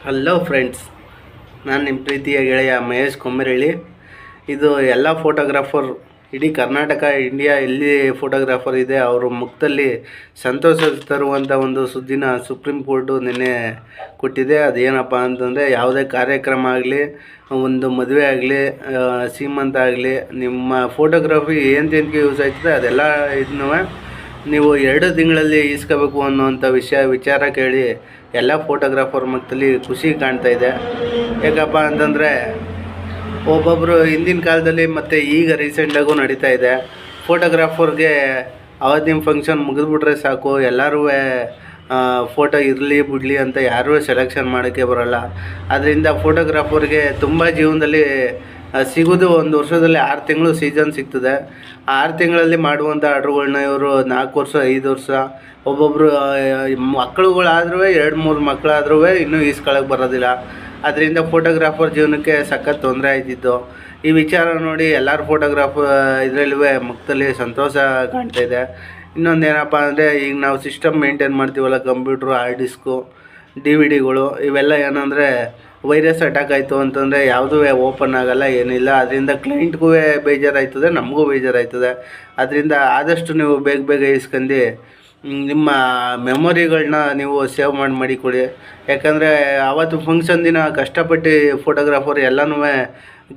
Hello friends, ನಾನು ನಿಮ್ಮ ಪ್ರೀತಿಯ ಗೆಳೆಯ ಮಹೇಶ್ ಕೊಮ್ಮೆರಳ್ಳಿ. ಇದು ಎಲ್ಲ ಫೋಟೋಗ್ರಾಫರ್, ಇಡೀ ಕರ್ನಾಟಕ, ಇಂಡಿಯಾ ಎಲ್ಲಿ ಫೋಟೋಗ್ರಾಫರ್ ಇದೆ ಅವರ ಮುಖದಲ್ಲಿ ಸಂತೋಷ ತರುವಂಥ ಒಂದು ಸುದ್ದಿನ ಸುಪ್ರೀಂ ಕೋರ್ಟು ನಿನ್ನೆ ಕೊಟ್ಟಿದೆ. ಅದೇನಪ್ಪ ಅಂತಂದರೆ, ಯಾವುದೇ ಕಾರ್ಯಕ್ರಮ ಆಗಲಿ, ಒಂದು ಮದುವೆ ಆಗಲಿ, ಸೀಮಂತ ಆಗಲಿ, ನಿಮ್ಮ ಫೋಟೋಗ್ರಫಿ ಏನು ಯೂಸ್ ಆಗ್ತದೆ ಅದೆಲ್ಲ ಇದನ್ನೂ ನೀವು 2 ತಿಂಗಳಲ್ಲಿ ಈಸ್ಕೋಬೇಕು ಅನ್ನೋವಂಥ ವಿಚಾರ ಕೇಳಿ ಎಲ್ಲ ಫೋಟೋಗ್ರಾಫರ್ ಮಕ್ಕಳಲ್ಲಿ ಖುಷಿ ಕಾಣ್ತಾ ಇದೆ. ಯಾಕಪ್ಪ ಅಂತಂದರೆ, ಒಬ್ಬೊಬ್ಬರು ಹಿಂದಿನ ಕಾಲದಲ್ಲಿ ಮತ್ತು ಈಗ ರೀಸೆಂಟಾಗೂ ನಡೀತಾ ಇದೆ. ಫೋಟೋಗ್ರಾಫರ್ಗೆ ಅವತ್ತಿನ ಫಂಕ್ಷನ್ ಮುಗಿದ್ಬಿಟ್ರೆ ಸಾಕು, ಎಲ್ಲರೂ ಫೋಟೋ ಇರಲಿ ಬಿಡಲಿ ಅಂತ ಯಾರೂ ಸೆಲೆಕ್ಷನ್ ಮಾಡೋಕ್ಕೆ ಬರೋಲ್ಲ. ಅದರಿಂದ ಫೋಟೋಗ್ರಾಫರ್ಗೆ ತುಂಬ ಜೀವನದಲ್ಲಿ ಸಿಗೋದು ಒಂದು ವರ್ಷದಲ್ಲಿ 6 ತಿಂಗಳು ಸೀಸನ್ ಸಿಗ್ತದೆ. ಆ 6 ತಿಂಗಳಲ್ಲಿ ಮಾಡುವಂಥ ಆರ್ಡ್ರುಗಳ್ನ ಇವರು 4 ವರ್ಷ 5 ವರ್ಷ, ಒಬ್ಬೊಬ್ಬರು ಮಕ್ಕಳುಗಳಾದ್ರೂ 2-3 ಮಕ್ಕಳಾದ್ರೂ ಇನ್ನೂ ಈಸ್ಕೊಳಕ್ಕೆ ಬರೋದಿಲ್ಲ. ಅದರಿಂದ ಫೋಟೋಗ್ರಾಫರ್ ಜೀವನಕ್ಕೆ ಸಖತ್ ತೊಂದರೆ ಆಯ್ತಿತ್ತು. ಈ ವಿಚಾರ ನೋಡಿ ಎಲ್ಲರೂ ಫೋಟೋಗ್ರಾಫರ್ ಇದರಲ್ಲೂ ಮುಖದಲ್ಲಿ ಸಂತೋಷ ಕಾಣ್ತಾ ಇದೆ. ಇನ್ನೊಂದು ಏನಪ್ಪ ಅಂದರೆ, ಈಗ ನಾವು ಸಿಸ್ಟಮ್ ಮೇಂಟೈನ್ ಮಾಡ್ತೀವಲ್ಲ, ಕಂಪ್ಯೂಟ್ರು, ಹಾರ್ಡ್ ಡಿಸ್ಕು, DVD ಇವೆಲ್ಲ ಏನಂದರೆ ವೈರಸ್ ಅಟ್ಯಾಕ್ ಆಯಿತು ಅಂತಂದರೆ ಯಾವುದೂ ಓಪನ್ ಆಗೋಲ್ಲ, ಏನಿಲ್ಲ. ಅದರಿಂದ ಕ್ಲೈಂಟ್ಗೂ ಬೇಜಾರಾಯ್ತದೆ, ನಮಗೂ ಬೇಜಾರಾಯ್ತದೆ. ಅದರಿಂದ ಆದಷ್ಟು ನೀವು ಬೇಗ ಇಸ್ಕೊಂಡು ನಿಮ್ಮ ಮೆಮೊರಿಗಳನ್ನ ನೀವು ಸೇವ್ ಮಾಡಿಕೊಡಿ. ಯಾಕಂದರೆ ಆವತ್ತು ಫಂಕ್ಷನ್ ದಿನ ಕಷ್ಟಪಟ್ಟು ಫೋಟೋಗ್ರಾಫರ್ ಎಲ್ಲನೂ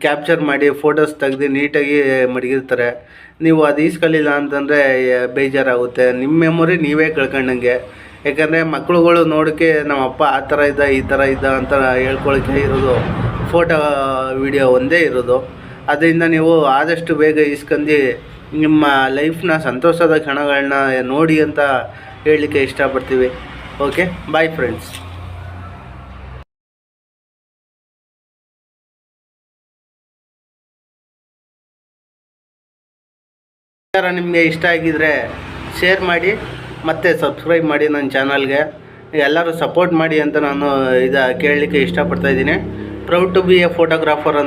ಕ್ಯಾಪ್ಚರ್ ಮಾಡಿ ಫೋಟೋಸ್ ತೆಗ್ದು ನೀಟಾಗಿ ಮಡಗಿರ್ತಾರೆ. ನೀವು ಅದು ಈಸ್ಕೊಳ್ಳಿಲ್ಲ ಅಂತಂದರೆ ಬೇಜಾರಾಗುತ್ತೆ, ನಿಮ್ಮ ಮೆಮೊರಿ ನೀವೇ ಕಳ್ಕೊಂಡಂಗೆ. ಯಾಕಂದರೆ ಮಕ್ಕಳುಗಳು ನೋಡೋಕ್ಕೆ ನಮ್ಮ ಅಪ್ಪ ಆ ಥರ ಇದ್ದ, ಈ ಥರ ಇದ್ದ ಅಂತ ಹೇಳ್ಕೊಳಕ್ಕೆ ಇರೋದು ಫೋಟೋ ವಿಡಿಯೋ ಒಂದೇ ಇರೋದು. ಅದರಿಂದ ನೀವು ಆದಷ್ಟು ಬೇಗ ಇಸ್ಕೊಂಡು ನಿಮ್ಮ ಲೈಫ್ನ ಸಂತೋಷದ ಕ್ಷಣಗಳನ್ನ ನೋಡಿ ಅಂತ ಹೇಳಲಿಕ್ಕೆ ಇಷ್ಟಪಡ್ತೀವಿ. Okay, bye friends. ನಿಮಗೆ ಇಷ್ಟ ಆಗಿದ್ರೆ ಶೇರ್ ಮಾಡಿ ಮತ್ತು ಸಬ್ಸ್ಕ್ರೈಬ್ ಮಾಡಿ ನನ್ನ ಚಾನಲ್ಗೆ. ಎಲ್ಲರೂ ಸಪೋರ್ಟ್ ಮಾಡಿ ಅಂತ ನಾನು ಕೇಳಲಿಕ್ಕೆ ಇಷ್ಟಪಡ್ತಾಯಿದ್ದೀನಿ. Proud to be a photographer ಅಂತ